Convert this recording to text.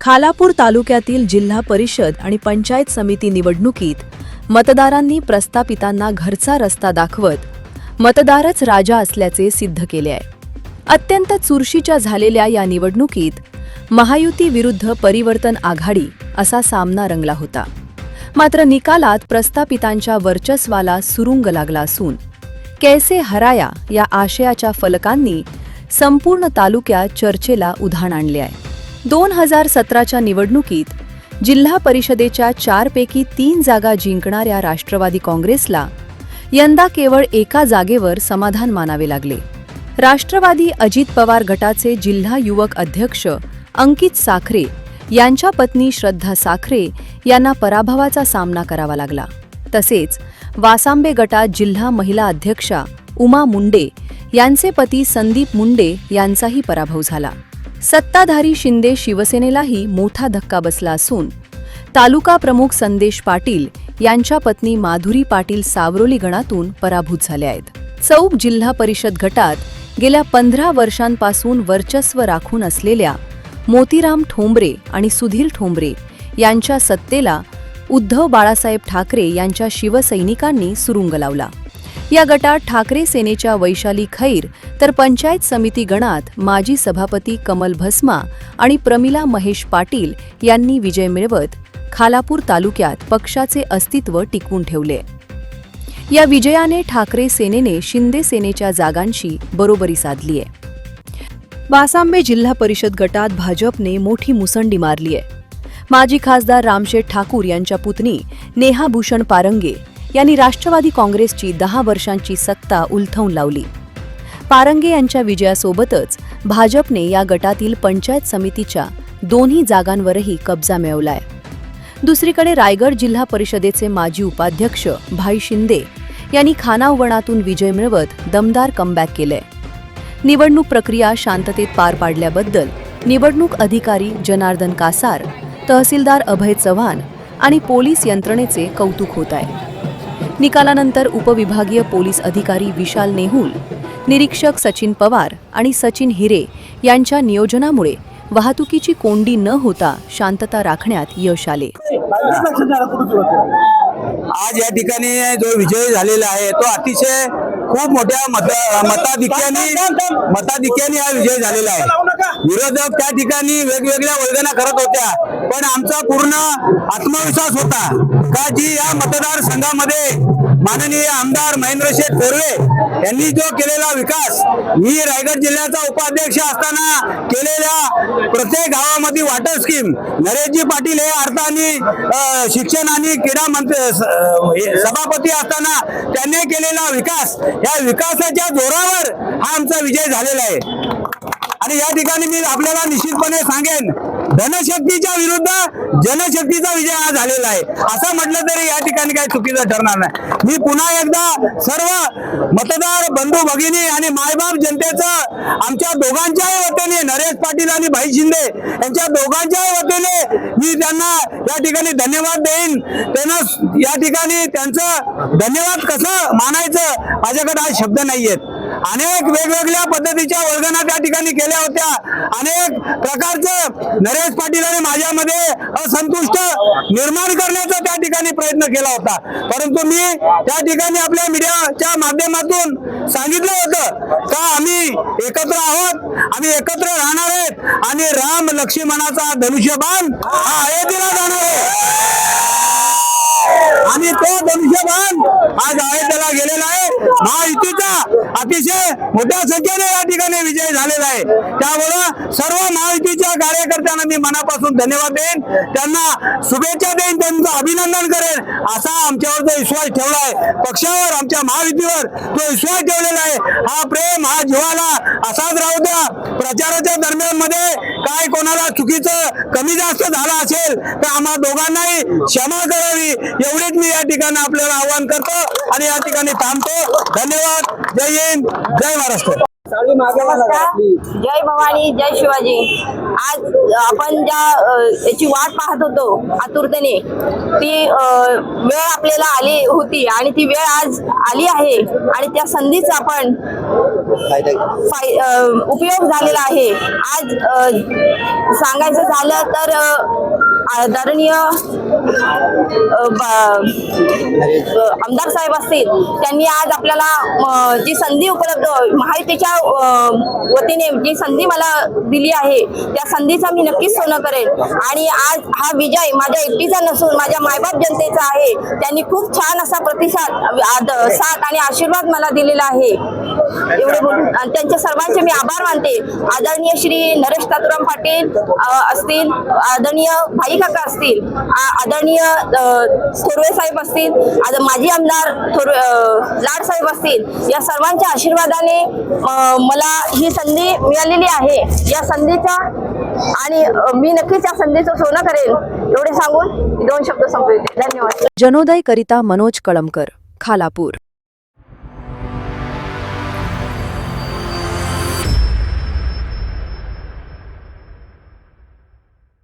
खालापूर तालुक्यातील जिल्हा परिषद आणि पंचायत समिती निवडणुकीत मतदारांनी प्रस्थापितांना घरचा रस्ता दाखवत मतदारच राजा असल्याचे सिद्ध केले आहे। अत्यंत चुरशीच्या झालेल्या या निवडणुकीत महायुती विरुद्ध परिवर्तन आघाडी असा सामना रंगला होता। मात्र निकालात प्रस्थापितांच्या वर्चस्वाला सुरुंग लागला असून कैसे हराया या आशयाच्या फलकांनी संपूर्ण तालुक्यात चर्चेला उधाण आणले आहे। 2017च्या निवडणुकीत जिल्हा परिषदेच्या 4 पैकी 3 जागा जिंकणाऱ्या राष्ट्रवादी काँग्रेसला यंदा केवळ एका जागेवर समाधान मानावे लागले। राष्ट्रवादी अजित पवार गटाचे जिल्हा युवक अध्यक्ष अंकित साखरे यांच्या पत्नी श्रद्धा साखरे यांना पराभवाचा सामना करावा लागला। तसेच वासांबे गटात जिल्हा महिला अध्यक्षा उमा मुंडे यांचे पती संदीप मुंडे यांचाही पराभव झाला। सत्ताधारी शिंदे शिवसेनेलाही मोठा धक्का बसला असून तालुका प्रमुख संदेश पाटील यांच्या पत्नी माधुरी पाटील सावरोली गणातून पराभूत झाले आहेत। चौक जिल्हा परिषद गटात गेल्या 15 वर्षांपासून वर्चस्व राखून असलेल्या मोतीराम ठोंबरे आणि सुधीर ठोंबरे यांच्या सत्तेला उद्धव बाळासाहेब ठाकरे यांच्या शिवसैनिकांनी सुरुंग लावला। या गटात ठाकरे सेनेच्या वैशाली खैर तर पंचायत समिती गणात माजी सभापती कमल भस्मा आणि प्रमिला महेश पाटील यांनी विजय मिळवत खालापूर तालुक्यात पक्षाचे अस्तित्व टिकवून ठेवले। या विजयाने ठाकरे सेनेने शिंदे सेनेच्या जागांशी बरोबरी साधली आहे। वासांबे जिल्हा परिषद गटात भाजपने मोठी मुसंडी मारली आहे। माजी खासदार रामशेठ ठाकूर यांच्या पुतणी नेहा भूषण पारंगे यांनी राष्ट्रवादी काँग्रेसची 10 वर्षांची सत्ता उलथवून लावली। पारंगे यांच्या विजयासोबतच भाजपने या गटातील पंचायत समितीच्या 2 जागांवरही कब्जा मिळवलाय। दुसरीकडे रायगड जिल्हा परिषदेचे माजी उपाध्यक्ष भाई शिंदे यांनी खानावळणातून विजय मिळवत दमदार कमबॅक केले। निवडणूक प्रक्रिया शांततेत पार पाडल्याबद्दल निवडणूक अधिकारी जनार्दन कासार, तहसीलदार अभय चव्हाण आणि पोलीस यंत्रणेचे कौतुक होत आहे। निकालानंतर उपविभागीय पोलीस अधिकारी विशाल नेहुल, निरीक्षक सचिन पवार आणि सचिन हिरे यांच्या नियोजनामुळे वाहतुकीची कोंडी न होता शांतता राखण्यात यश आले। आज या ठिकाणी जो विजय झालेला आहे तो अतिशय खूप मोठ्या मताधिक्याने हा विजय झालेला आहे। विरोधक त्या ठिकाणी वेगवेगळ्या वल्गना करत होत्या, पण आमचा पूर्ण आत्मविश्वास होता का जी या मतदारसंघामध्ये माननीय आमदार महेंद्रशेठ कोरवे यांनी जो केलेला विकास, मी रायगड जिल्ह्याचा उपाध्यक्ष असताना केलेल्या प्रत्येक गावामध्ये वॉटर स्कीम, नरेशजी पाटील हे अर्थाने शिक्षण आणि क्रीडा मंत्री सभापती असताना त्यांनी केलेला विकास, या विकासाच्या जोरावर हा आमचा विजय झालेला आहे। आणि या ठिकाणी मी आपल्याला निश्चितपणे सांगेन, धनशक्तीच्या विरुद्ध जनशक्तीचा विजय हा झालेला आहे असं म्हटलं तरी या ठिकाणी काही चुकीचं ठरणार नाही। मी पुन्हा एकदा सर्व मतदार बंधू भगिनी आणि मायबाप जनतेचं आमच्या दोघांच्याही वतीने, नरेश पाटील आणि भाई शिंदे यांच्या दोघांच्याही वतीने मी त्यांना या ठिकाणी धन्यवाद देईन। त्यांना या ठिकाणी त्यांचं धन्यवाद कसं मानायचं माझ्याकडे आज शब्द नाहीयेत। अनेक वेगवेगळ्या पद्धतीच्या वल्गना त्या ठिकाणी केल्या होत्या, अनेक प्रकारचं नरेश पाटील आणि माझ्यामध्ये असंतुष्ट निर्माण करण्याचा त्या ठिकाणी प्रयत्न केला होता, परंतु मी त्या ठिकाणी आपल्या मीडियाच्या माध्यमातून सांगितलं होतं का आम्ही एकत्र आहोत, आम्ही एकत्र राहणार आहेत आणि राम लक्ष्मणाचा धनुष्यबाण हा अयोध्येला जाणार आहे आणि तो धनुष्यबाण आज अयोध्येला गेलेला आहे। महायुतीचा अतिशय मोठ्या संख्येने या ठिकाणी विजय झालेला आहे। त्यामुळे सर्व महायुतीच्या कार्यकर्त्यांना मी मनापासून धन्यवाद देईन, त्यांना शुभेच्छा देईन, त्यांचं अभिनंदन करेन। असा आमच्यावर जो विश्वास ठेवला आहे, पक्षावर, आमच्या महायुतीवर जो विश्वास ठेवलेला आहे, हा प्रेम, हा जिव्हाळा असाच राहू द्या। प्रचाराच्या दरम्यान मध्ये काय कोणाला चुकीचं कमी जास्त झालं असेल तर आम्हा दोघांनाही क्षमा करावी एवढीच मी या ठिकाणी आपल्याला आवाहन करतो आणि या ठिकाणी थांबतो। धन्यवाद। जय हिंद, जय महाराष्ट्र। नमस्कार, जय भवानी, जय शिवाजी. आज आपण ज्या याची वाट पाहत होतो आतुरतेने, ती वेळ आपल्याला आली होती आणि ती वेळ आज आली आहे आणि त्या संधीचा आपण उपयोग झालेला आहे. आज सांगायचं झालं तर आदरणीय आमदार साहेब असतील, त्यांनी आज आपल्याला जी संधी उपलब्ध महायुतीच्या वतीने जी संधी मला दिली आहे, त्या संधीचा मी नक्कीच सोनं करेन. आणि आज हा विजय माझ्या एकटीचा नसून माझ्या मायबाप जनतेचा आहे. त्यांनी खूप छान असा प्रतिसाद, साथ आणि आशीर्वाद मला दिलेला आहे. एवढे बोलून त्यांच्या सर्वांचे मी आभार मानते. आदरणीय श्री नरेश तातुराम पाटील असतील, आदरणीय भाई काका असतील, आदरणीय थोरवे साहेब असतील, माजी आमदार लाड साहेब असतील, या सर्वांच्या आशीर्वादाने मला ही संधी मिळालेली आहे. या संधीचा आणि मी नक्कीच या संधीचं सोनं करेन. एवढे सांगून 2 शब्द संपवते. धन्यवाद. जनोदय करिता मनोज कळमकर, खालापूर.